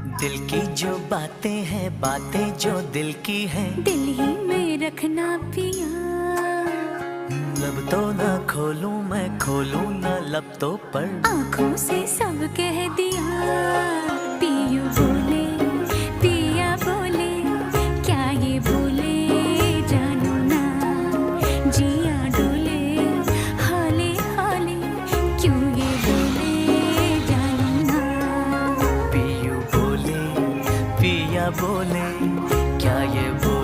दिल की जो बातें हैं, बातें जो दिल की हैं, दिल ही में रखना पिया। लब तो ना खोलूं मैं, खोलूं ना लब तो पर, आँखों से सब कह दिया। पियू बोले, पिया बोले, क्या ये बोले जानू ना। जिया डोले हाले हाले, क्यों ये बोले जानू ना। पियू बोले, पिया बोले, क्या ये बोले